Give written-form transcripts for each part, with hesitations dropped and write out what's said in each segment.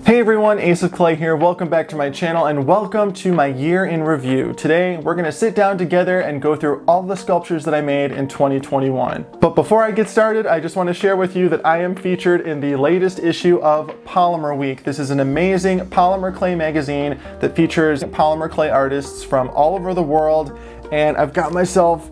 Hey everyone, Ace of Clay here. Welcome back to my channel and welcome to my year in review. Today we're going to sit down together and go through all the sculptures that I made in 2021. But before I get started, I just want to share with you that I am featured in the latest issue of Polymer Week. This is an amazing polymer clay magazine that features polymer clay artists from all over the world, and I've got myself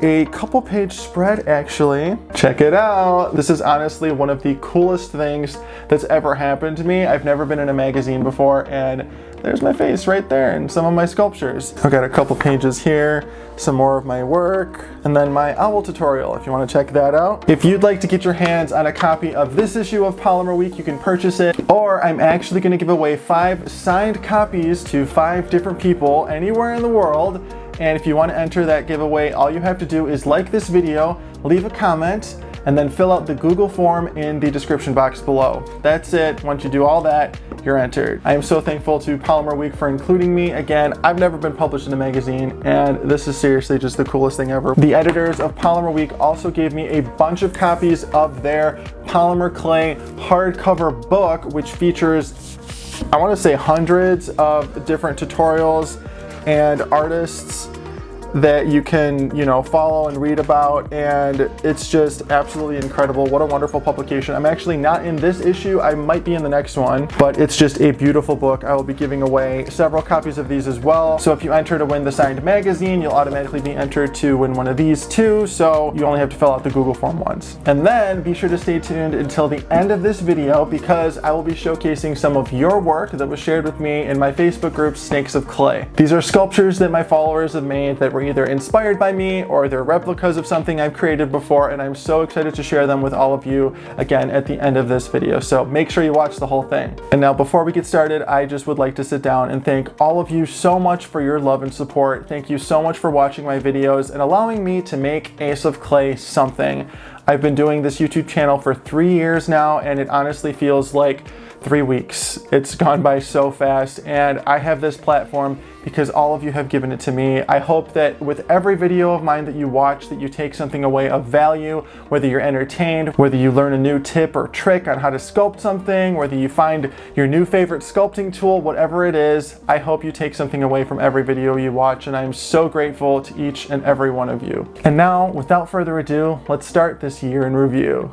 a couple page spread actually. Check it out. This is honestly one of the coolest things that's ever happened to me. I've never been in a magazine before, and there's my face right there and some of my sculptures. I've got a couple pages here, some more of my work, and then my owl tutorial if you want to check that out. If you'd like to get your hands on a copy of this issue of Polymer Week, you can purchase it, or I'm actually going to give away 5 signed copies to 5 different people anywhere in the world. And if you want to enter that giveaway, all you have to do is like this video, leave a comment, and then fill out the Google form in the description box below. That's it. Once you do all that, you're entered. I am so thankful to Polymer Week for including me. Again, I've never been published in a magazine, and this is seriously just the coolest thing ever. The editors of Polymer Week also gave me a bunch of copies of their Polymer Clay hardcover book, which features, I want to say, hundreds of different tutorials and artists that you can, follow and read about, and it's just absolutely incredible. What a wonderful publication. I'm actually not in this issue, I might be in the next one, but it's just a beautiful book. I will be giving away several copies of these as well. So if you enter to win the signed magazine, you'll automatically be entered to win one of these too, so you only have to fill out the Google form once. And then be sure to stay tuned until the end of this video, because I will be showcasing some of your work that was shared with me in my Facebook group, Snakes of Clay. These are sculptures that my followers have made that were either inspired by me or they're replicas of something I've created before, and I'm so excited to share them with all of you again at the end of this video. So make sure you watch the whole thing. And now before we get started, I just would like to sit down and thank all of you so much for your love and support. Thank you so much for watching my videos and allowing me to make Ace of Clay something. I've been doing this YouTube channel for 3 years now, and it honestly feels like 3 weeks. It's gone by so fast, and I have this platform because all of you have given it to me. I hope that with every video of mine that you watch, that you take something away of value, whether you're entertained, whether you learn a new tip or trick on how to sculpt something, whether you find your new favorite sculpting tool, whatever it is, I hope you take something away from every video you watch, and I'm so grateful to each and every one of you. And now, without further ado, let's start this year in review.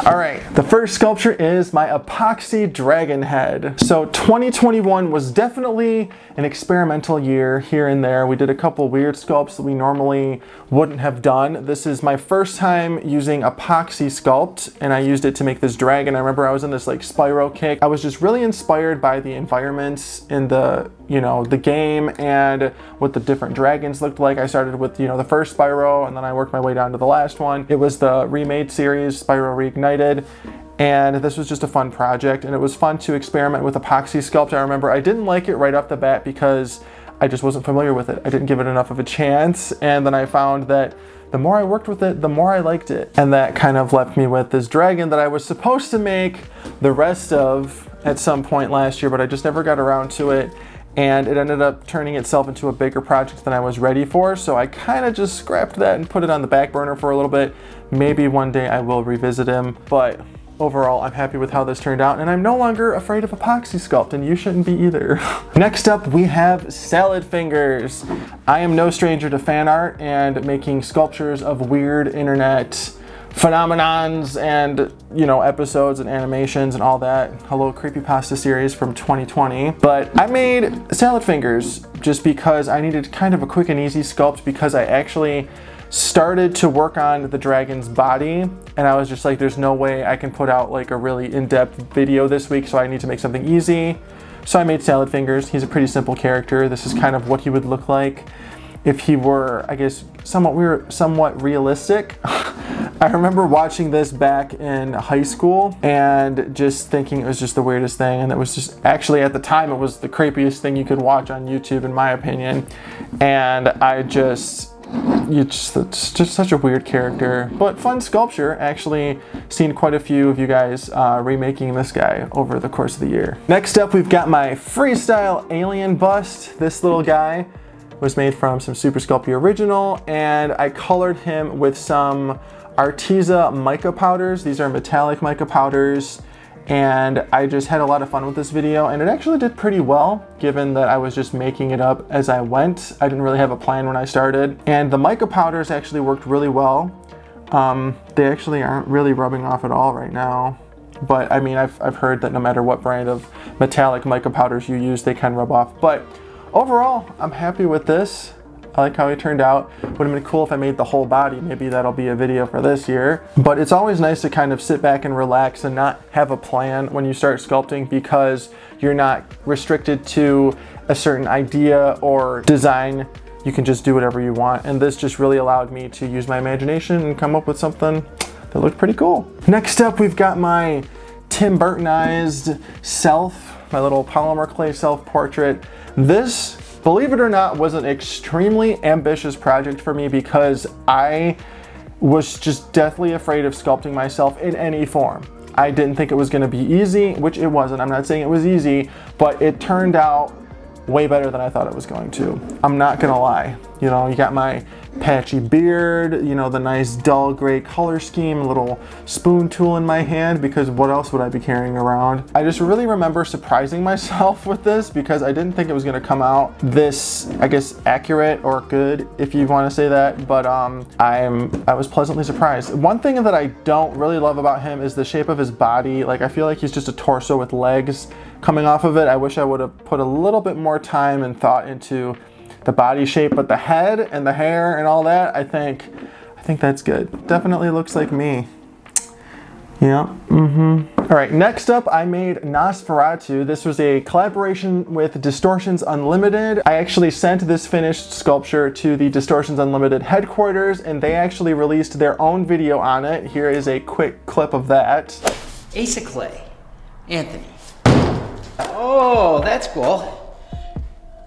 Alright, the first sculpture is my epoxy dragon head. So 2021 was definitely an experimental year here and there. We did a couple weird sculpts that we normally wouldn't have done. This is my first time using epoxy sculpt, and I used it to make this dragon. I remember I was in this like Spyro kick. I was just really inspired by the environments in the game and what the different dragons looked like. I started with, the first Spyro, and then I worked my way down to the last one. It was the remade series, Spyro Reignited, and this was just a fun project, and it was fun to experiment with epoxy sculpt. I remember I didn't like it right off the bat because I just wasn't familiar with it. I didn't give it enough of a chance, and then I found that the more I worked with it, the more I liked it. And that kind of left me with this dragon that I was supposed to make the rest of at some point last year, but I just never got around to it. And it ended up turning itself into a bigger project than I was ready for, so I kind of just scrapped that and put it on the back burner for a little bit. Maybe one day I will revisit him, but overall I'm happy with how this turned out, and I'm no longer afraid of epoxy sculpt, and you shouldn't be either. Next up, we have Salad Fingers. I am no stranger to fan art and making sculptures of weird internet phenomenons and episodes and animations and all that. Hello Creepypasta series from 2020. But I made Salad Fingers just because I needed kind of a quick and easy sculpt, because I actually started to work on the dragon's body, and I was just like, there's no way I can put out like a really in-depth video this week, so I need to make something easy. So I made Salad Fingers. He's a pretty simple character. This is kind of what he would look like if he were, I guess, somewhat realistic. I remember watching this back in high school and just thinking it was just the weirdest thing, and it was just, actually at the time, it was the creepiest thing you could watch on YouTube in my opinion. And it's just such a weird character, but fun sculpture. Actually seen quite a few of you guys remaking this guy over the course of the year. Next up, we've got my freestyle alien bust. This little guy was made from some Super Sculpey Original, and I colored him with some Arteza mica powders. These are metallic mica powders, and I just had a lot of fun with this video, and it actually did pretty well given that I was just making it up as I went. I didn't really have a plan when I started, and the mica powders actually worked really well. They actually aren't really rubbing off at all right now, but I mean, I've heard that no matter what brand of metallic mica powders you use, they can rub off. But overall, I'm happy with this. I like how it turned out. Would have been cool if I made the whole body. Maybe that'll be a video for this year. But it's always nice to kind of sit back and relax and not have a plan when you start sculpting, because you're not restricted to a certain idea or design. You can just do whatever you want. And this just really allowed me to use my imagination and come up with something that looked pretty cool. Next up, we've got my Tim Burtonized self, my little polymer clay self-portrait. This, believe it or not, was an extremely ambitious project for me because I was just deathly afraid of sculpting myself in any form. I didn't think it was going to be easy, which it wasn't. I'm not saying it was easy, but it turned out way better than I thought it was going to. I'm not gonna lie. You know, you got my patchy beard, you know, the nice dull gray color scheme, a little spoon tool in my hand, because what else would I be carrying around? I just really remember surprising myself with this because I didn't think it was gonna come out this, I guess, accurate or good, if you want to say that, but I was pleasantly surprised. One thing that I don't really love about him is the shape of his body. Like, I feel like he's just a torso with legs coming off of it. I wish I would have put a little bit more time and thought into the body shape, but the head and the hair and all that, I think that's good. Definitely looks like me. Yeah. All right, next up, I made Nosferatu. This was a collaboration with Distortions Unlimited. I actually sent this finished sculpture to the Distortions Unlimited headquarters, and they actually released their own video on it. Here is a quick clip of that. Ace of Clay, Anthony. Oh, that's cool.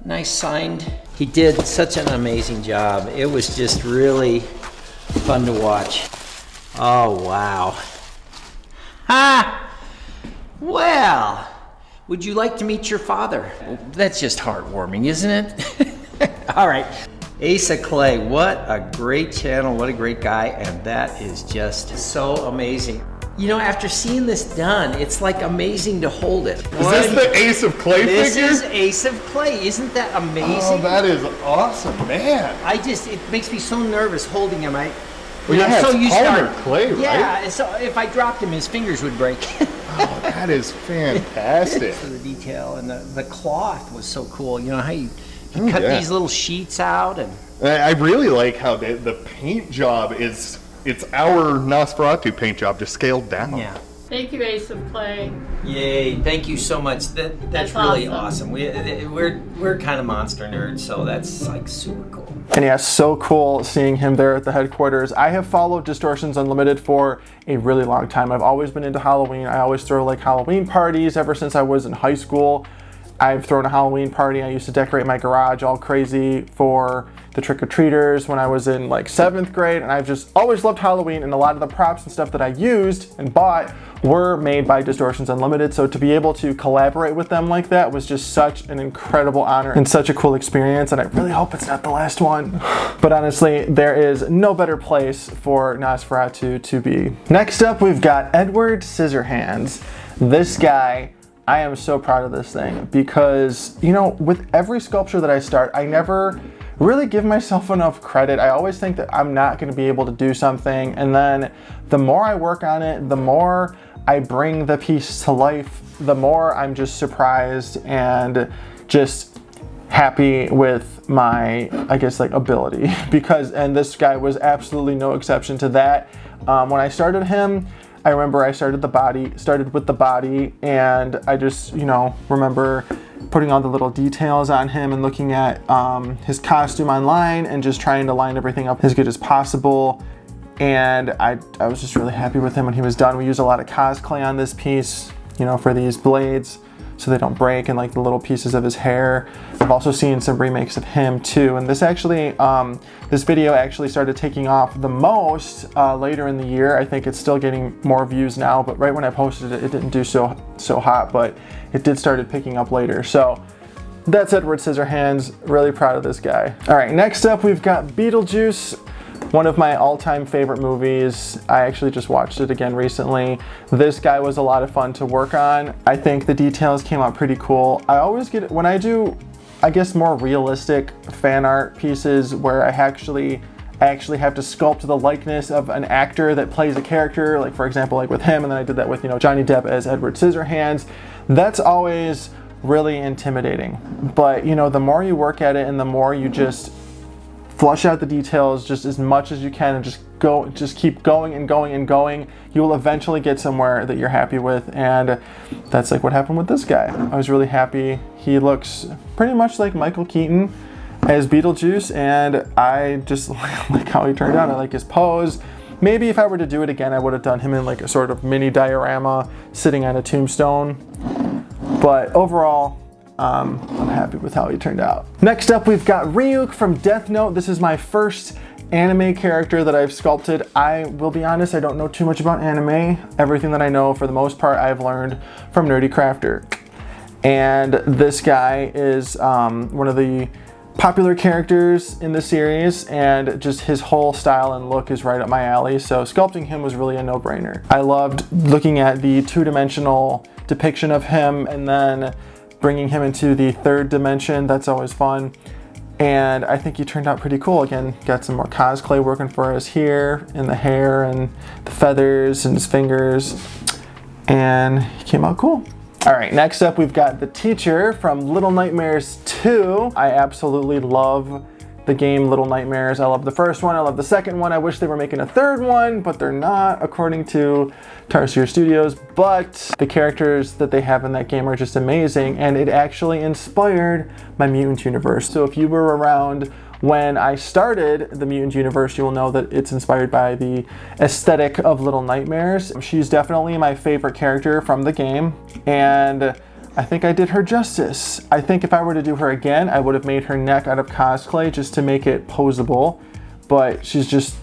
Nice signed. He did such an amazing job. It was just really fun to watch. Oh, wow. Ha! Well, would you like to meet your father? That's just heartwarming, isn't it? All right. Ace of Clay, what a great channel, what a great guy, and that is just so amazing. You know, after seeing this done, it's like amazing to hold it. Is this the Ace of Clay figure? This is Ace of Clay. Isn't that amazing? Oh, that is awesome, man. It makes me so nervous holding him. Well, yeah, so it's polymer clay, right? Yeah, so if I dropped him, his fingers would break. Oh, that is fantastic. For the detail, and the cloth was so cool. You know how you cut these little sheets out, and I really like how the paint job is. It's our Nosferatu paint job, just scaled down. Yeah. Thank you, Ace of Clay. Yay! Thank you so much. That's really awesome. We're kind of monster nerds, so that's like super cool. And yeah, so cool seeing him there at the headquarters. I have followed Distortions Unlimited for a really long time. I've always been into Halloween. I always throw like Halloween parties ever since I was in high school. I've thrown a Halloween party. I used to decorate my garage all crazy for the trick-or-treaters when I was in like 7th grade, and I've just always loved Halloween, and a lot of the props and stuff that I used and bought were made by Distortions Unlimited, so to be able to collaborate with them like that was just such an incredible honor and such a cool experience, and I really hope it's not the last one. But honestly, there is no better place for Nosferatu to be. Next up, we've got Edward Scissorhands. This guy, I am so proud of this thing because, you know, with every sculpture that I start, I never really give myself enough credit. I always think that I'm not going to be able to do something, and then the more I work on it, the more I bring the piece to life, the more I'm just surprised and just happy with my, I guess, like ability and this guy was absolutely no exception to that. When I started him, I remember I started with the body, and I just, you know, remember putting all the little details on him and looking at his costume online and just trying to line everything up as good as possible. And I was just really happy with him when he was done. We used a lot of cosplay on this piece, you know, for these blades so they don't break, and like the little pieces of his hair. I've also seen some remakes of him too, and this actually, this video actually started taking off the most later in the year. I think it's still getting more views now, but right when I posted it, it didn't do so hot, but it did started picking up later. So that's Edward Scissorhands. Really proud of this guy. All right, next up we've got Beetlejuice. One of my all-time favorite movies. I actually just watched it again recently. This guy was a lot of fun to work on. I think the details came out pretty cool. I always get, when I do, I guess, more realistic fan art pieces where I actually have to sculpt the likeness of an actor that plays a character, like for example, like with him, and then I did that with, you know, Johnny Depp as Edward Scissorhands. That's always really intimidating. But, you know, the more you work at it and the more you just flush out the details just as much as you can and just keep going and going and going, you will eventually get somewhere that you're happy with. And that's like what happened with this guy. I was really happy. He looks pretty much like Michael Keaton as Beetlejuice, and I just like how he turned out. I like his pose. Maybe if I were to do it again, I would have done him in like a sort of mini diorama sitting on a tombstone. But overall, I'm happy with how he turned out. Next up, we've got Ryuk from Death Note. This is my first anime character that I've sculpted. I will be honest, I don't know too much about anime. Everything that I know, for the most part, I've learned from Nerdy Crafter. And this guy is one of the popular characters in the series, and just his whole style and look is right up my alley, so sculpting him was really a no-brainer. I loved looking at the two-dimensional depiction of him and then bringing him into the third dimension. That's always fun, and I think he turned out pretty cool. Again, got some more cosplay working for us here in the hair and the feathers and his fingers, and he came out cool. All right, next up we've got the teacher from Little Nightmares 2. I absolutely love the game Little Nightmares. I love the first one, I love the second one. I wish they were making a third one, but they're not, according to Tarsier Studios. But the characters that they have in that game are just amazing, and it actually inspired my Mutant Universe. So if you were around when I started the Mutant Universe, you will know that it's inspired by the aesthetic of Little Nightmares. She's definitely my favorite character from the game, and I think I did her justice. I think if I were to do her again, I would have made her neck out of cosplay just to make it posable, but she's just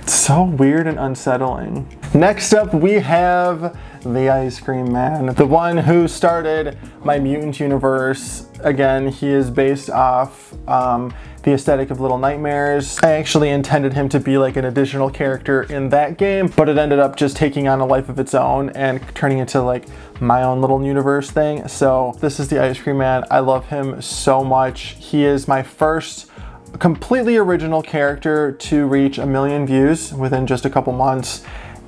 so weird and unsettling. Next up, we have the Ice Cream Man, the one who started my Mutant Universe. Again, he is based off the aesthetic of Little Nightmares. I actually intended him to be like an additional character in that game, but it ended up just taking on a life of its own and turning into like my own little universe thing. So this is the Ice Cream Man. I love him so much. He is my first completely original character to reach 1 million views within just a couple months.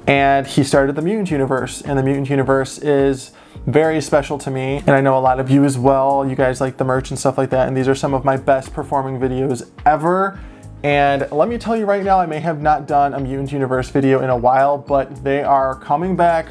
And he started the Mutant Universe, and the Mutant Universe is very special to me, and I know a lot of you as well. You guys like the merch and stuff like that, and these are some of my best performing videos ever. And let me tell you right now, I may have not done a Mutant Universe video in a while, but they are coming back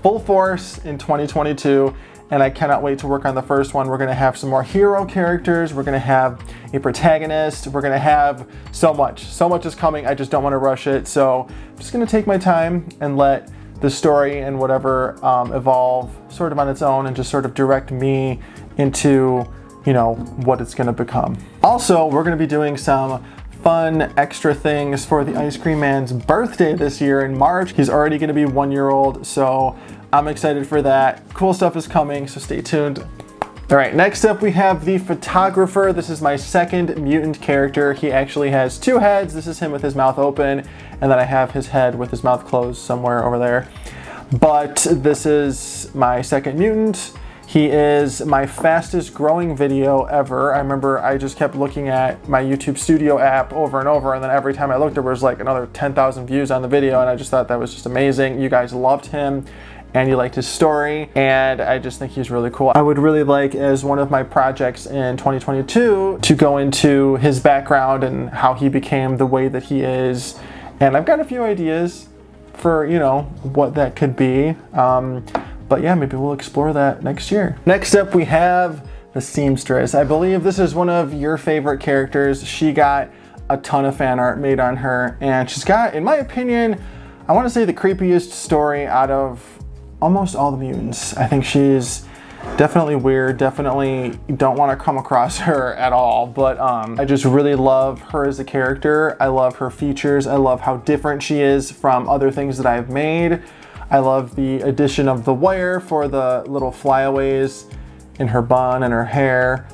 full force in 2022, and I cannot wait to work on the first one. We're gonna have some more hero characters, we're gonna have a protagonist, we're gonna have so much. So much is coming, I just don't wanna rush it, so I'm just gonna take my time and let the story and whatever evolve sort of on its own and just sort of direct me into, you know, what it's gonna become. Also, we're gonna be doing some fun extra things for the Ice Cream Man's birthday this year in March. He's already gonna be 1 year old, so I'm excited for that. Cool stuff is coming, so stay tuned. All right, next up we have the Photographer. This is my second mutant character. He actually has 2 heads. This is him with his mouth open, and then I have his head with his mouth closed somewhere over there. But this is my second mutant. He is my fastest growing video ever. I remember I just kept looking at my YouTube Studio app over and over, and then every time I looked there was like another 10,000 views on the video, and I just thought that was just amazing. You guys loved him and you liked his story, and I just think he's really cool. I would really like, as one of my projects in 2022, to go into his background and how he became the way that he is. And I've got a few ideas for, you know, what that could be. But yeah, maybe we'll explore that next year. Next up, we have the Seamstress. I believe this is one of your favorite characters. She got a ton of fan art made on her, and she's got, in my opinion, I want to say the creepiest story out of almost all the mutants. I think she's definitely weird, definitely don't want to come across her at all, but I just really love her as a character. I love her features. I love how different she is from other things that I've made. I love the addition of the wire for the little flyaways in her bun and her hair.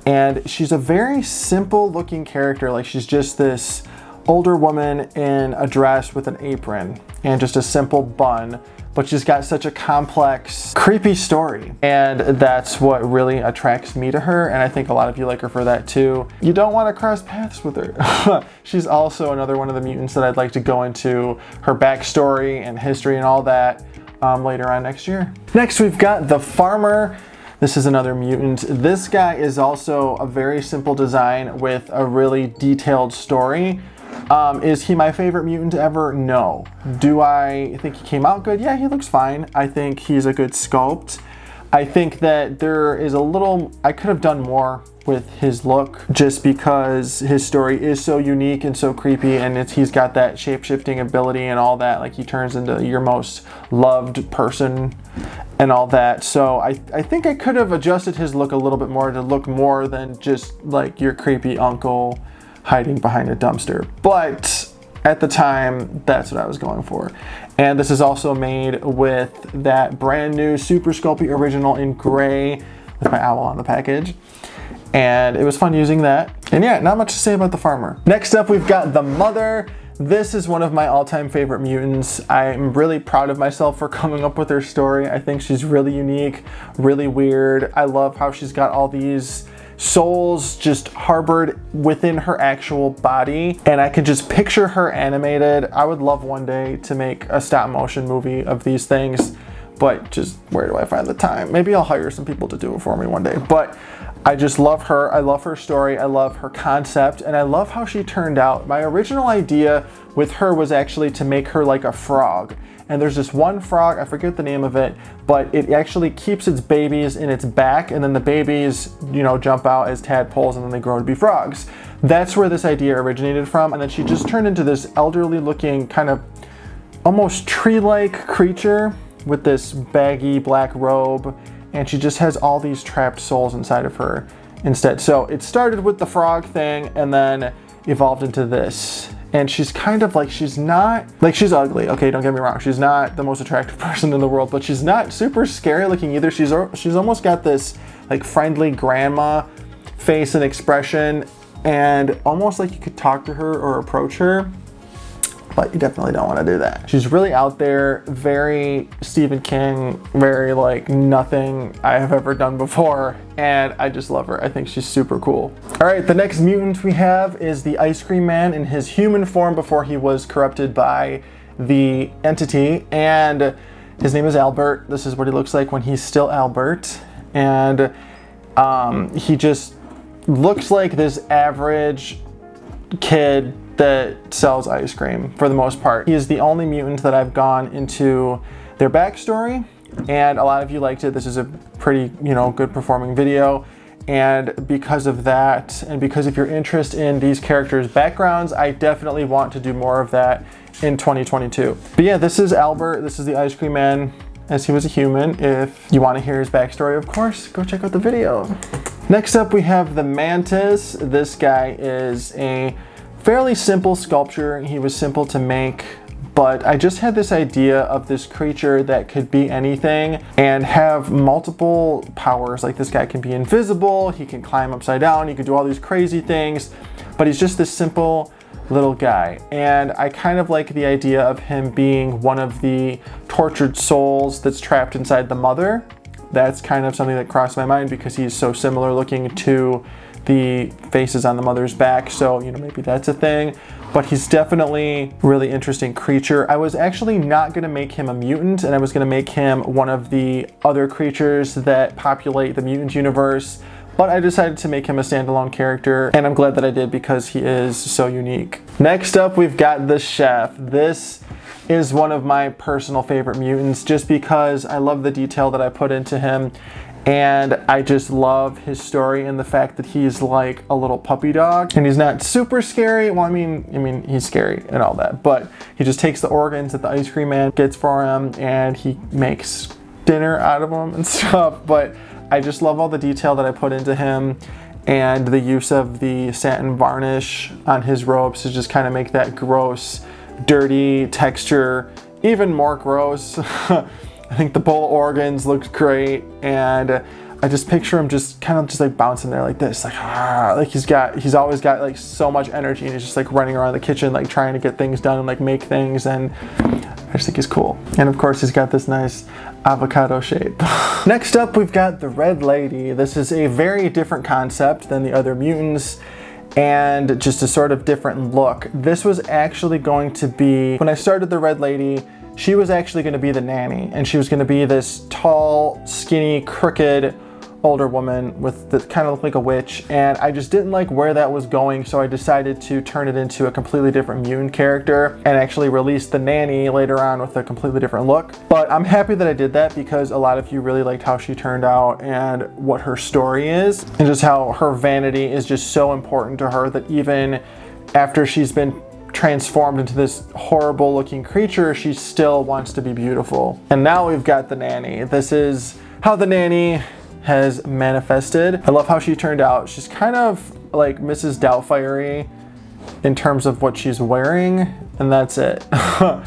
And she's a very simple looking character. Like, she's just this older woman in a dress with an apron and just a simple bun, but she's got such a complex, creepy story. And that's what really attracts me to her, and I think a lot of you like her for that too. You don't want to cross paths with her. She's also another one of the mutants that I'd like to go into her backstory and history and all that later on next year. Next, we've got the Farmer. This is another mutant. This guy is also a very simple design with a really detailed story. Is he my favorite mutant ever? No. Do I think he came out good? Yeah, he looks fine. I think he's a good sculpt. I think that there is a little, I could have done more with his look just because his story is so unique and so creepy, and he's got that shape-shifting ability and all that, like he turns into your most loved person and all that. So I think I could have adjusted his look a little bit more to look more than just like your creepy uncle hiding behind a dumpster. But at the time, that's what I was going for. And this is also made with that brand new Super Sculpey Original in gray with my owl on the package. And it was fun using that. And yeah, not much to say about the Farmer. Next up, we've got the Mother. This is one of my all-time favorite mutants. I'm really proud of myself for coming up with her story. I think she's really unique, really weird. I love how she's got all these souls just harbored within her actual body, and I can just picture her animated. I would love one day to make a stop motion movie of these things, but just where do I find the time? Maybe I'll hire some people to do it for me one day. But I just love her. I love her story. I love her concept, and I love how she turned out. My original idea with her was actually to make her like a frog. And there's this one frog, I forget the name of it, but it actually keeps its babies in its back, and then the babies, you know, jump out as tadpoles and then they grow to be frogs. That's where this idea originated from, and then she just turned into this elderly looking kind of almost tree-like creature with this baggy black robe, and she just has all these trapped souls inside of her instead. So it started with the frog thing and then evolved into this. And she's kind of like, she's not, like she's ugly, okay, don't get me wrong. She's not the most attractive person in the world, but she's not super scary looking either. She's almost got this like friendly grandma face and expression, and almost like you could talk to her or approach her, but you definitely don't want to do that. She's really out there, very Stephen King, very like nothing I have ever done before, and I just love her. I think she's super cool. All right, the next mutant we have is the Ice Cream Man in his human form before he was corrupted by the entity, and his name is Albert. This is what he looks like when he's still Albert, and he just looks like this average kid that sells ice cream for the most part. He is the only mutant that I've gone into their backstory, and a lot of you liked it. This is a pretty, you know, good performing video, and because of that, and because of your interest in these characters' backgrounds, I definitely want to do more of that in 2022. But yeah, this is Albert. This is the Ice Cream Man as he was a human. If you want to hear his backstory, of course, go check out the video. Next up, we have the Mantis. This guy is a fairly simple sculpture. He was simple to make, but I just had this idea of this creature that could be anything and have multiple powers. Like this guy can be invisible, he can climb upside down, he can do all these crazy things, but he's just this simple little guy. And I kind of like the idea of him being one of the tortured souls that's trapped inside the mother. That's kind of something that crossed my mind because he's so similar looking to the faces on the mother's back, so you know, maybe that's a thing. But he's definitely a really interesting creature. I was actually not going to make him a mutant, and I was going to make him one of the other creatures that populate the mutant universe, but I decided to make him a standalone character, and I'm glad that I did because he is so unique. Next up, we've got the Chef. This is one of my personal favorite mutants just because I love the detail that I put into him. And I just love his story and the fact that he's like a little puppy dog, and he's not super scary. Well, I mean, he's scary and all that, but he just takes the organs that the Ice Cream Man gets for him and he makes dinner out of them and stuff. But I just love all the detail that I put into him, and the use of the satin varnish on his robes to just kind of make that gross, dirty texture even more gross. I think the bull organs looked great, and I just picture him just kind of just like bouncing there like this, like he's always got like so much energy, and he's just like running around the kitchen like trying to get things done and like make things, and I just think he's cool. And of course he's got this nice avocado shape. Next up we've got the Red Lady. This is a very different concept than the other mutants, and just a sort of different look. This was actually going to be, when I started the Red Lady, she was actually going to be the nanny, and she was going to be this tall, skinny, crooked older woman with the kind of looked like a witch, and I just didn't like where that was going, so I decided to turn it into a completely different mutant character and actually release the nanny later on with a completely different look. But I'm happy that I did that because a lot of you really liked how she turned out and what her story is, and just how her vanity is just so important to her that even after she's been transformed into this horrible looking creature, she still wants to be beautiful. And now we've got the nanny. This is how the nanny has manifested. I love how she turned out. She's kind of like Mrs. Doubtfire in terms of what she's wearing, and that's it.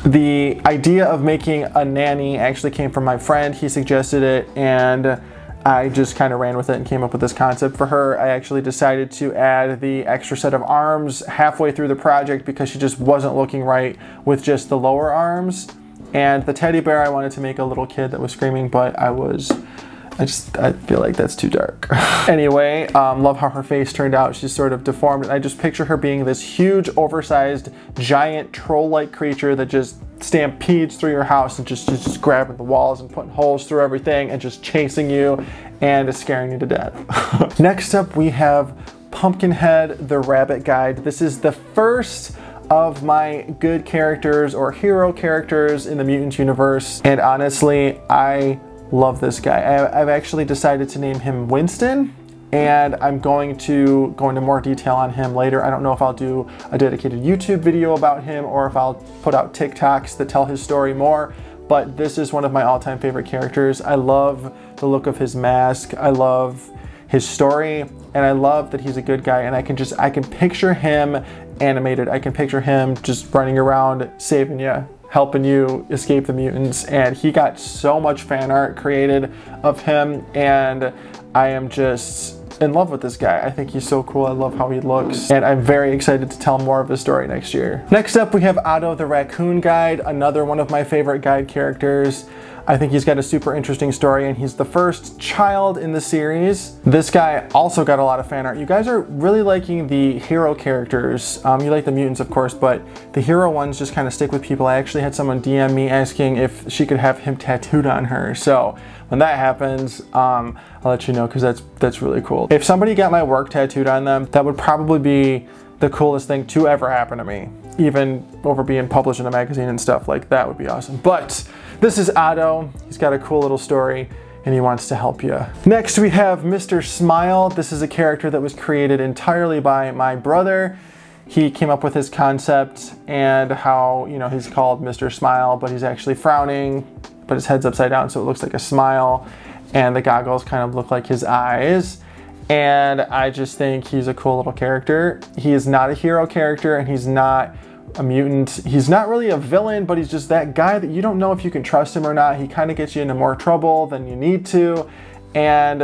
The idea of making a nanny actually came from my friend. He suggested it, and I just kind of ran with it and came up with this concept for her. I actually decided to add the extra set of arms halfway through the project because she just wasn't looking right with just the lower arms. And the teddy bear, I wanted to make a little kid that was screaming, but I feel like that's too dark. Anyway, love how her face turned out. She's sort of deformed, and I just picture her being this huge, oversized, giant troll-like creature that just stampedes through your house and just grabbing the walls and putting holes through everything and just chasing you and scaring you to death. Next up, we have Pumpkinhead, the Rabbit Guide. This is the first of my good characters or hero characters in the Mutant universe, and honestly, I love this guy. I've actually decided to name him Winston, and I'm going to go into more detail on him later. I don't know if I'll do a dedicated YouTube video about him or if I'll put out TikToks that tell his story more, but this is one of my all-time favorite characters. I love the look of his mask. I love his story, and I love that he's a good guy, and I can picture him animated. I can picture him just running around saving you, helping you escape the mutants, and he got so much fan art created of him, and I am just in love with this guy. I think he's so cool. I love how he looks, and I'm very excited to tell more of his story next year. Next up, we have Otto the Raccoon Guide, another one of my favorite guide characters. I think he's got a super interesting story, and he's the first child in the series. This guy also got a lot of fan art. You guys are really liking the hero characters. You like the mutants, of course, but the hero ones just kind of stick with people. I actually had someone DM me asking if she could have him tattooed on her. So when that happens, I'll let you know, because that's really cool. If somebody got my work tattooed on them, that would probably be the coolest thing to ever happen to me. Even over being published in a magazine and stuff, like that would be awesome. But this is Otto. He's got a cool little story, and he wants to help you. Next, we have Mr. Smile. This is a character that was created entirely by my brother. He came up with his concept and how, you know, he's called Mr. Smile, but he's actually frowning, but his head's upside down, so it looks like a smile, and the goggles kind of look like his eyes. And I just think he's a cool little character. He is not a hero character, and he's not a mutant. He's not really a villain, but he's just that guy that you don't know if you can trust him or not. He kind of gets you into more trouble than you need to, and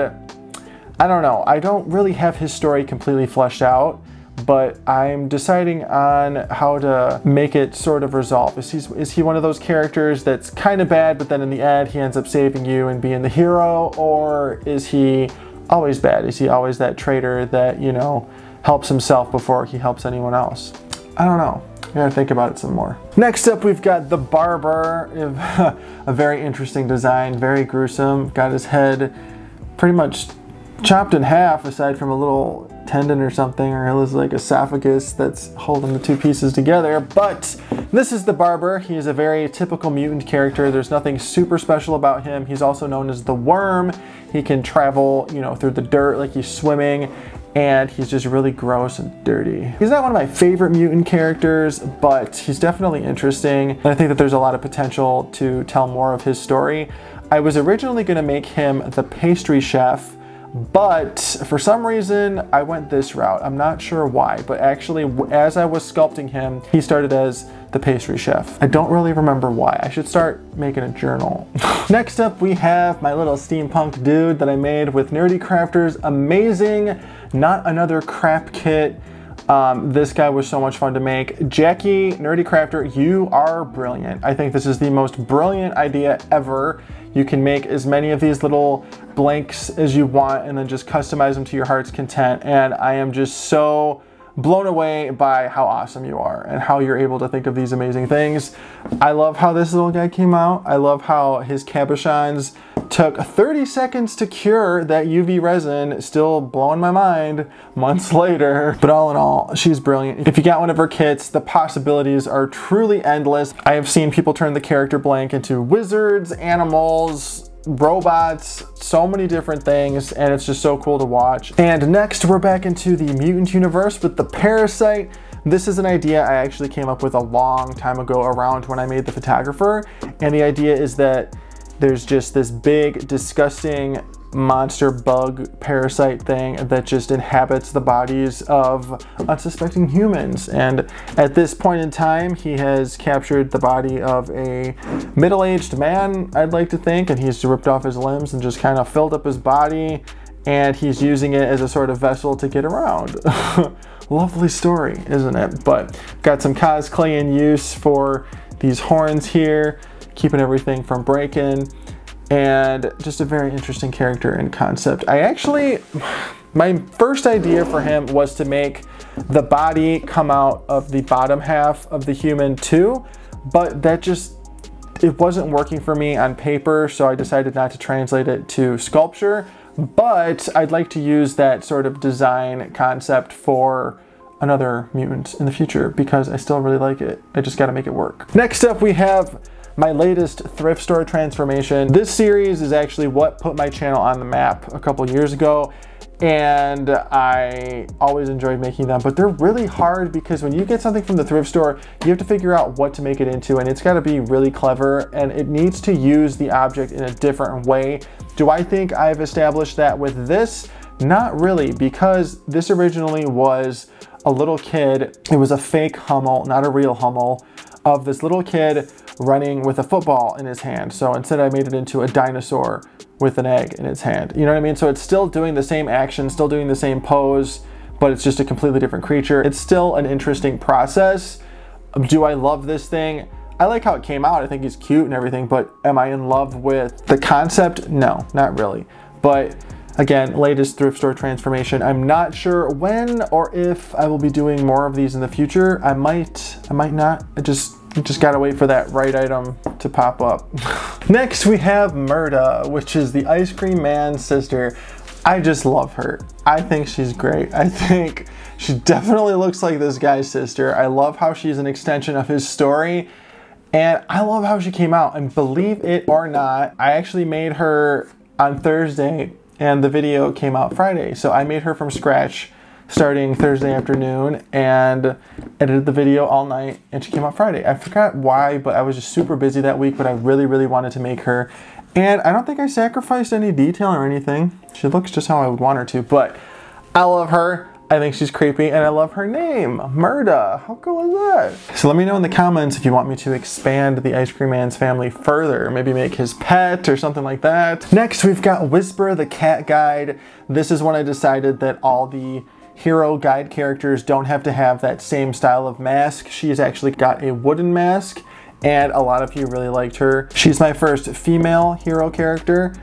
I don't know. I don't really have his story completely fleshed out, but I'm deciding on how to make it sort of resolve. Is he one of those characters that's kind of bad, but then in the end he ends up saving you and being the hero, or is he always bad? Is he always that traitor that, you know, helps himself before he helps anyone else? I don't know. I gotta think about it some more. Next up, we've got the Barber. A very interesting design, very gruesome. Got his head pretty much chopped in half, aside from a little tendon or something, or his like esophagus that's holding the two pieces together. But this is the Barber. He is a very typical mutant character. There's nothing super special about him. He's also known as the Worm. He can travel, you know, through the dirt like he's swimming, and he's just really gross and dirty. He's not one of my favorite mutant characters, but he's definitely interesting, and I think that there's a lot of potential to tell more of his story. I was originally going to make him the pastry chef, but for some reason I went this route. I'm not sure why, but actually as I was sculpting him, he started as the pastry chef. I don't really remember why. I should start making a journal. Next up, we have my little steampunk dude that I made with Nerdy Crafters. Amazing, not another crap kit. This guy was so much fun to make. Jackie, Nerdy Crafter, you are brilliant. I think this is the most brilliant idea ever. You can make as many of these little blanks as you want and then just customize them to your heart's content. And I am just so blown away by how awesome you are and how you're able to think of these amazing things. I love how this little guy came out. I love how his cabochons took 30 seconds to cure. That UV resin still blowing my mind months later. But all in all, she's brilliant. If you got one of her kits, the possibilities are truly endless. I have seen people turn the character blank into wizards, animals, robots, so many different things, and it's just so cool to watch. And next, we're back into the mutant universe with the Parasite. This is an idea I actually came up with a long time ago around when I made the photographer, and the idea is that there's just this big, disgusting monster bug parasite thing that just inhabits the bodies of unsuspecting humans. And at this point in time, he has captured the body of a middle-aged man, I'd like to think, and he's ripped off his limbs and just kind of filled up his body, and he's using it as a sort of vessel to get around. Lovely story, isn't it? But got some cosplay in use for these horns here, keeping everything from breaking. And just a very interesting character and concept. My first idea for him was to make the body come out of the bottom half of the human too, but it wasn't working for me on paper, so I decided not to translate it to sculpture. But I'd like to use that sort of design concept for another mutant in the future because I still really like it. I just gotta make it work. Next up, we have my latest thrift store transformation. This series is actually what put my channel on the map a couple years ago, and I always enjoyed making them, but they're really hard because when you get something from the thrift store, you have to figure out what to make it into, and it's got to be really clever, and it needs to use the object in a different way. Do I think I've established that with this? Not really, because this originally was a little kid. It was a fake Hummel, not a real Hummel, of this little kid running with a football in his hand. So instead I made it into a dinosaur with an egg in its hand. You know what I mean? So it's still doing the same action, still doing the same pose, but it's just a completely different creature. It's still an interesting process. Do I love this thing? I like how it came out. I think he's cute and everything, but am I in love with the concept? No, not really. But again, latest thrift store transformation. I'm not sure when or if I will be doing more of these in the future. I might not. I just gotta wait for that right item to pop up. Next, we have Murda, which is the Ice Cream Man's sister. I just love her. I think she's great. I think she definitely looks like this guy's sister. I love how she's an extension of his story, and I love how she came out. And believe it or not, I actually made her on Thursday, and the video came out Friday. So I made her from scratch starting Thursday afternoon and edited the video all night, and she came out Friday. I forgot why, but I was just super busy that week, but I really, really wanted to make her. And I don't think I sacrificed any detail or anything. She looks just how I would want her to, but I love her. I think she's creepy, and I love her name, Murda. How cool is that? So let me know in the comments if you want me to expand the Ice Cream Man's family further, maybe make his pet or something like that. Next, we've got Whisper the Cat Guide. This is when I decided that all the hero guide characters don't have to have that same style of mask. She's actually got a wooden mask, and a lot of you really liked her. She's my first female hero character,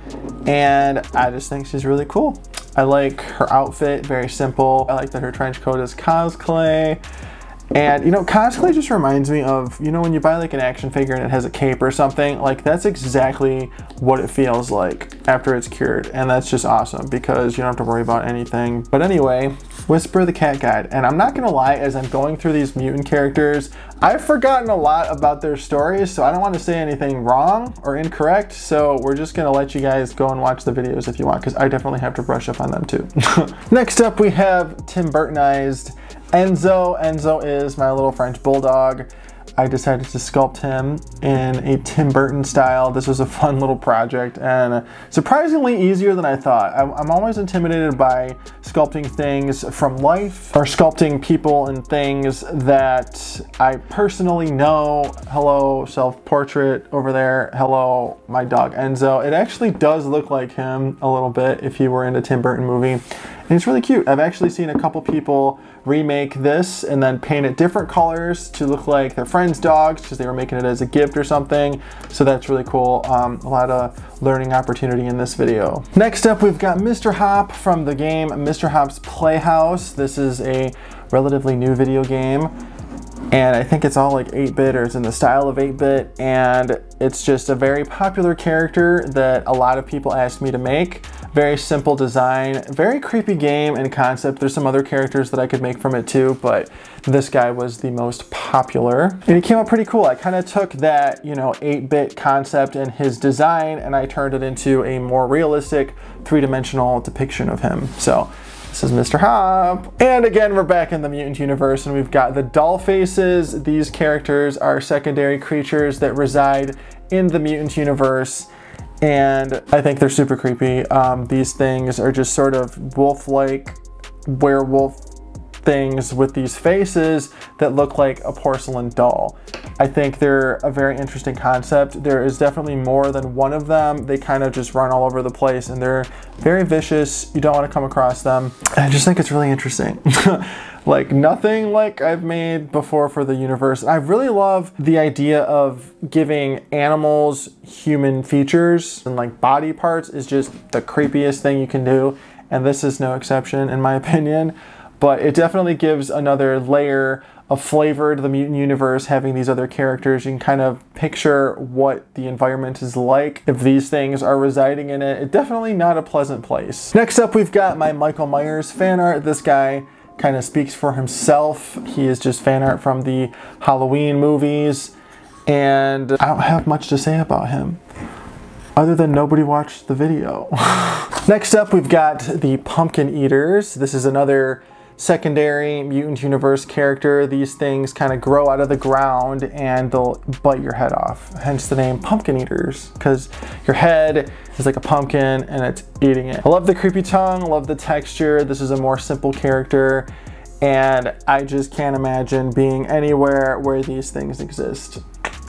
and I just think she's really cool. I like her outfit, very simple. I like that her trench coat is cosplay. And you know, cosplay just reminds me of, you know, when you buy like an action figure and it has a cape or something, like that's exactly what it feels like after it's cured. And that's just awesome because you don't have to worry about anything. But anyway, Whisper the Cat Guide. And I'm not gonna lie, as I'm going through these mutant characters, I've forgotten a lot about their stories, so I don't want to say anything wrong or incorrect. So we're just gonna let you guys go and watch the videos if you want, because I definitely have to brush up on them too. Next up, we have Tim Burtonized Enzo. Enzo is my little French bulldog. I decided to sculpt him in a Tim Burton style. This was a fun little project and surprisingly easier than I thought. I'm always intimidated by sculpting things from life or sculpting people and things that I personally know. Hello, self-portrait over there. Hello, my dog Enzo. It actually does look like him a little bit if you were in a Tim Burton movie. And it's really cute. I've actually seen a couple people remake this and then paint it different colors to look like their friends' dogs because they were making it as a gift or something. So that's really cool. A lot of learning opportunity in this video. Next up, we've got Mr. Hop from the game Mr. Hop's Playhouse. This is a relatively new video game. And I think it's all like 8-bit, or it's in the style of 8-bit, and it's just a very popular character that a lot of people asked me to make. Very simple design, very creepy game and concept. There's some other characters that I could make from it too, but this guy was the most popular. And he came out pretty cool. I kind of took that, 8-bit concept and his design, and I turned it into a more realistic 3-dimensional depiction of him. So this is Mr. Hop. And again, we're back in the mutant universe and we've got the doll faces. These characters are secondary creatures that reside in the mutant universe. And I think they're super creepy. These things are just sort of wolf-like werewolf things with these faces that look like a porcelain doll. I think they're a very interesting concept. There is definitely more than one of them. They kind of just run all over the place and they're very vicious. You don't want to come across them. I just think it's really interesting. Like nothing like I've made before for the universe. I really love the idea of giving animals human features, and like body parts is just the creepiest thing you can do. And this is no exception in my opinion. But it definitely gives another layer of flavor to the mutant universe, having these other characters. You can kind of picture what the environment is like if these things are residing in it. It's definitely not a pleasant place. Next up, we've got my Michael Myers fan art. This guy kind of speaks for himself. He is just fan art from the Halloween movies. And I don't have much to say about him, other than nobody watched the video. Next up, we've got the Pumpkin Eaters. This is another secondary mutant universe character. These things kind of grow out of the ground and they'll bite your head off. Hence the name Pumpkin Eaters, because your head is like a pumpkin and it's eating it. I love the creepy tongue, love the texture. This is a more simple character and I just can't imagine being anywhere where these things exist.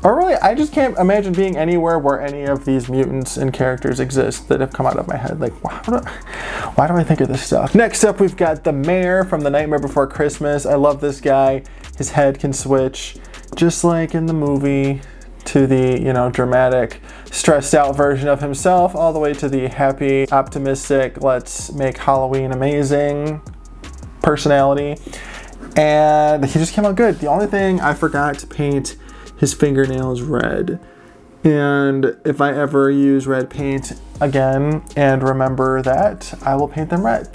Or really, I just can't imagine being anywhere where any of these mutants and characters exist that have come out of my head. Like, why do I think of this stuff? Next up, we've got the Mayor from The Nightmare Before Christmas. I love this guy. His head can switch, just like in the movie, to the, dramatic, stressed out version of himself, all the way to the happy, optimistic, let's make Halloween amazing personality. And he just came out good. The only thing I forgot to paint his fingernails red, and if I ever use red paint again and remember that, I will paint them red.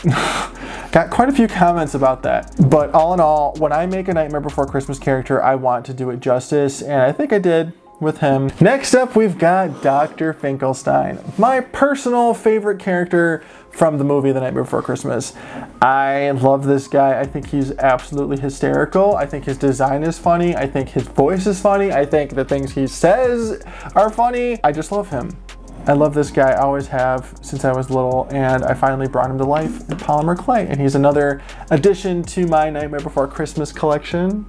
Got quite a few comments about that, but all in all, when I make a Nightmare Before Christmas character, I want to do it justice, and I think I did with him. Next up, we've got Dr. Finkelstein, my personal favorite character from the movie The Nightmare Before Christmas. I love this guy. I think he's absolutely hysterical. I think his design is funny. I think his voice is funny. I think the things he says are funny. I just love him. I love this guy. I always have since I was little, and I finally brought him to life in polymer clay, and he's another addition to my Nightmare Before Christmas collection.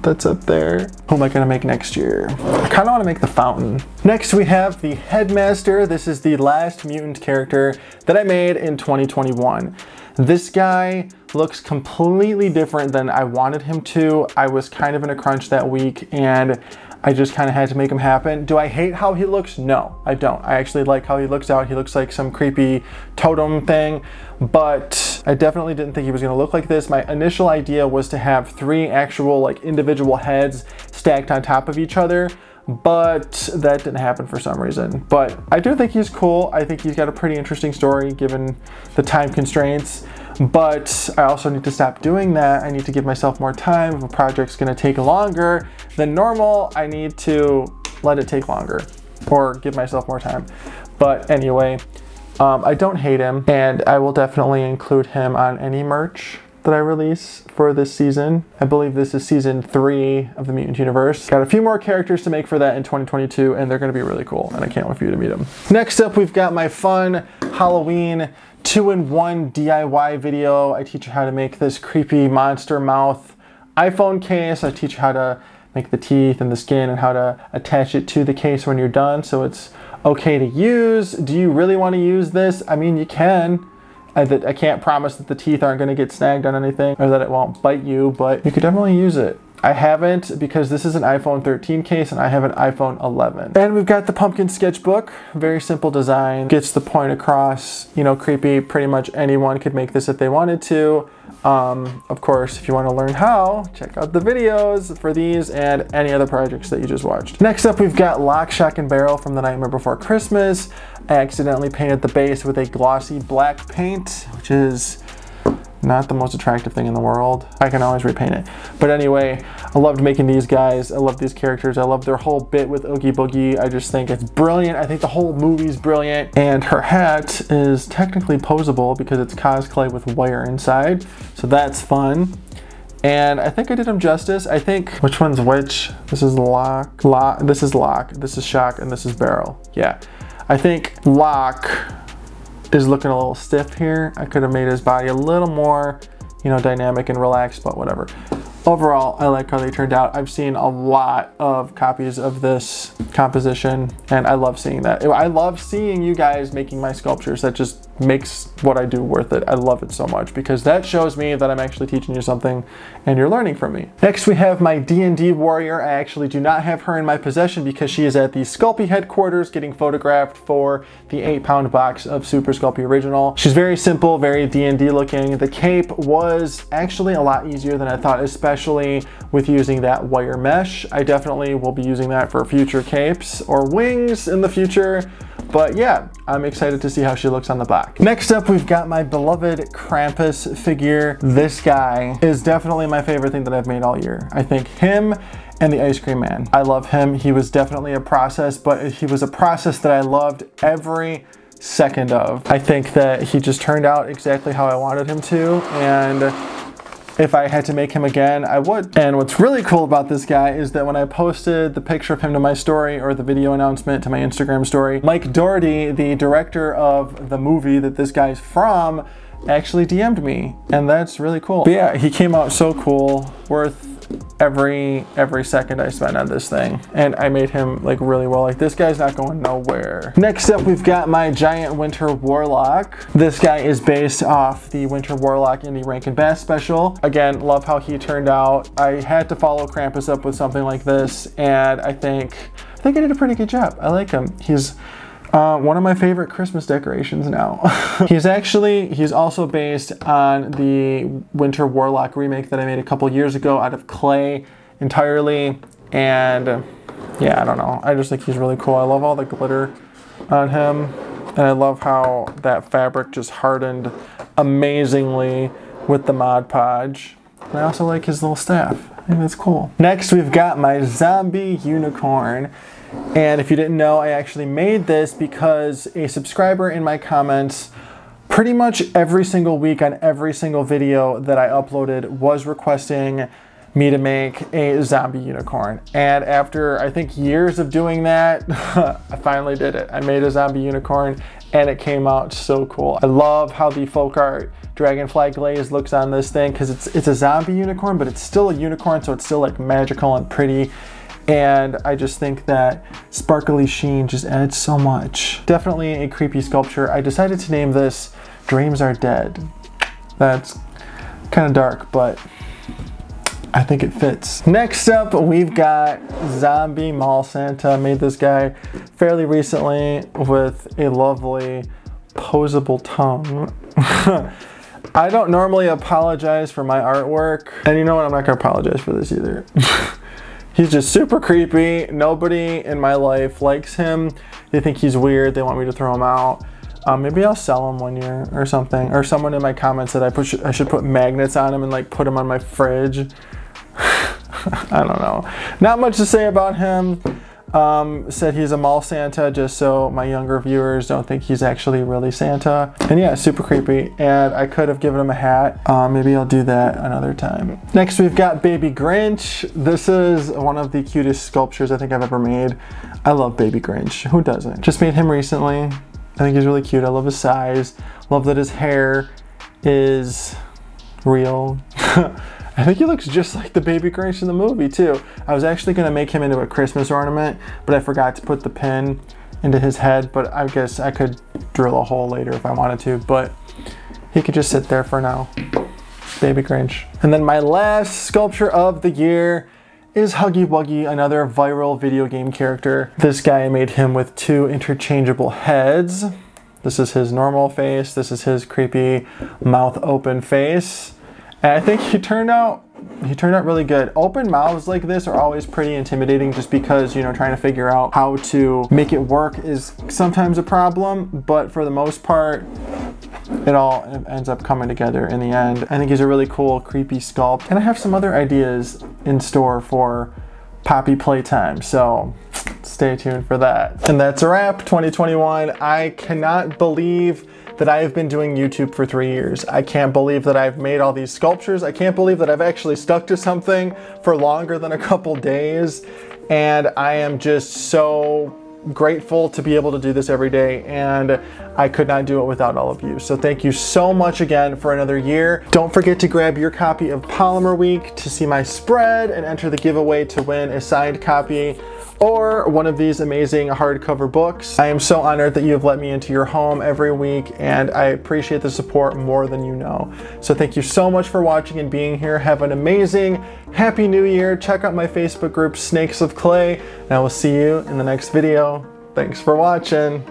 That's up there. Who am I gonna make next year? I kinda wanna make the fountain. Next we have the Headmaster. This is the last mutant character that I made in 2021. This guy looks completely different than I wanted him to. I was kind of in a crunch that week and I just kind of had to make him happen. Do I hate how he looks? No, I don't. I actually like how he looks out. He looks like some creepy totem thing, but I definitely didn't think he was gonna look like this. My initial idea was to have 3 actual individual heads stacked on top of each other, but that didn't happen for some reason. But I do think he's cool. I think he's got a pretty interesting story given the time constraints. But I also need to stop doing that. I need to give myself more time. If a project's gonna take longer than normal, I need to let it take longer or give myself more time. But anyway, I don't hate him, and I will definitely include him on any merch that I release for this season. I believe this is season 3 of the Mutant Universe. Got a few more characters to make for that in 2022, and they're gonna be really cool, and I can't wait for you to meet them. Next up, we've got my fun Halloween 2-in-1 DIY video. I teach you how to make this creepy monster mouth iPhone case. I teach you how to make the teeth and the skin and how to attach it to the case when you're done so it's okay to use. Do you really want to use this? I mean, you can. I can't promise that the teeth aren't going to get snagged on anything or that it won't bite you, but you could definitely use it. I haven't because this is an iPhone 13 case and I have an iPhone 11. And we've got the pumpkin sketchbook. Very simple design. Gets the point across. You know, creepy. Pretty much anyone could make this if they wanted to. Of course, if you want to learn how, check out the videos for these and any other projects that you just watched. Next up, we've got Lock, Shock, and Barrel from The Nightmare Before Christmas. I accidentally painted the base with a glossy black paint, which is not the most attractive thing in the world. I can always repaint it. But anyway, I loved making these guys. I love these characters. I love their whole bit with Oogie Boogie. I just think it's brilliant. I think the whole movie's brilliant. And her hat is technically posable because it's cosplay with wire inside. So that's fun. And I think I did him justice. I think, which one's which? This is Lock, this is Lock, this is Shock, and this is Barrel. Yeah. I think Lock is looking a little stiff here. I could have made his body a little more, you know, dynamic and relaxed, but whatever. Overall, I like how they turned out. I've seen a lot of copies of this composition, and I love seeing that. I love seeing you guys making my sculptures. That just makes what I do worth it. I love it so much because that shows me that I'm actually teaching you something and you're learning from me. Next, we have my D&D warrior. I actually do not have her in my possession because she is at the Sculpey headquarters getting photographed for the 8-pound box of Super Sculpey Original. She's very simple, very D&D looking. The cape was actually a lot easier than I thought, especially with using that wire mesh. I definitely will be using that for future capes or wings in the future. But yeah, I'm excited to see how she looks on the back. Next up, we've got my beloved Krampus figure. This guy is definitely my favorite thing that I've made all year. I think him and the Ice Cream Man. I love him. He was definitely a process, but he was a process that I loved every second of. I think that he just turned out exactly how I wanted him to, and if I had to make him again, I would. And what's really cool about this guy is that when I posted the picture of him to my story or the video announcement to my Instagram story, Mike Doherty, the director of the movie that this guy's from, actually DM'd me, and that's really cool. But yeah, he came out so cool, worth every second I spent on this thing, and I made him like really well. Like, this guy's not going nowhere. Next up, we've got my giant Winter Warlock. This guy is based off the Winter Warlock in the Rankin Bass special. Again, love how he turned out. I had to follow Krampus up with something like this, and I think I did a pretty good job. I like him. He's one of my favorite Christmas decorations now. He's also based on the Winter Warlock remake that I made a couple years ago out of clay entirely. And yeah, I don't know. I just think he's really cool. I love all the glitter on him. And I love how that fabric just hardened amazingly with the Mod Podge. And I also like his little staff. I think that's cool. Next, we've got my zombie unicorn. And if you didn't know, I actually made this because a subscriber in my comments pretty much every single week on every single video that I uploaded was requesting me to make a zombie unicorn. And after I think years of doing that, I finally did it. I made a zombie unicorn and it came out so cool. I love how the folk art dragonfly glaze looks on this thing because it's a zombie unicorn, but it's still a unicorn, so it's still like magical and pretty. And I just think that sparkly sheen just adds so much. Definitely a creepy sculpture. I decided to name this Dreams Are Dead. That's kind of dark, but I think it fits. Next up, we've got Zombie Mall Santa. I made this guy fairly recently with a lovely posable tongue. I don't normally apologize for my artwork. And you know what? I'm not gonna apologize for this either. He's just super creepy. Nobody in my life likes him. They think he's weird. They want me to throw him out. Maybe I'll sell him one year or something. Or someone in my comments said I should put magnets on him and like put him on my fridge. I don't know. Not much to say about him. said he's a mall Santa, just so my younger viewers don't think he's actually really Santa. And yeah, super creepy. And I could have given him a hat. Maybe I'll do that another time. Next, we've got Baby Grinch. This is one of the cutest sculptures I think I've ever made. I love Baby Grinch. Who doesn't? Just made him recently. I think he's really cute. I love his size. Love that his hair is real. I think he looks just like the Baby Grinch in the movie too. I was actually gonna make him into a Christmas ornament, but I forgot to put the pin into his head, but I guess I could drill a hole later if I wanted to, but he could just sit there for now. Baby Grinch. And then my last sculpture of the year is Huggy Wuggy, another viral video game character. This guy, I made him with 2 interchangeable heads. This is his normal face. This is his creepy mouth open face. And I think he turned out really good. Open mouths like this are always pretty intimidating just because, you know, trying to figure out how to make it work is sometimes a problem, but for the most part, it all ends up coming together in the end. I think he's a really cool, creepy sculpt. And I have some other ideas in store for Poppy Playtime, so stay tuned for that. And that's a wrap, 2021. I cannot believe that I have been doing YouTube for 3 years. I can't believe that I've made all these sculptures. I can't believe that I've actually stuck to something for longer than a couple days. And I am just so grateful to be able to do this every day, and I could not do it without all of you. So thank you so much again for another year. Don't forget to grab your copy of Polymer Week to see my spread and enter the giveaway to win a signed copy or one of these amazing hardcover books. I am so honored that you have let me into your home every week, and I appreciate the support more than you know. So thank you so much for watching and being here. Have an amazing, happy new year. Check out my Facebook group, Snakes of Clay, and I will see you in the next video. Thanks for watching.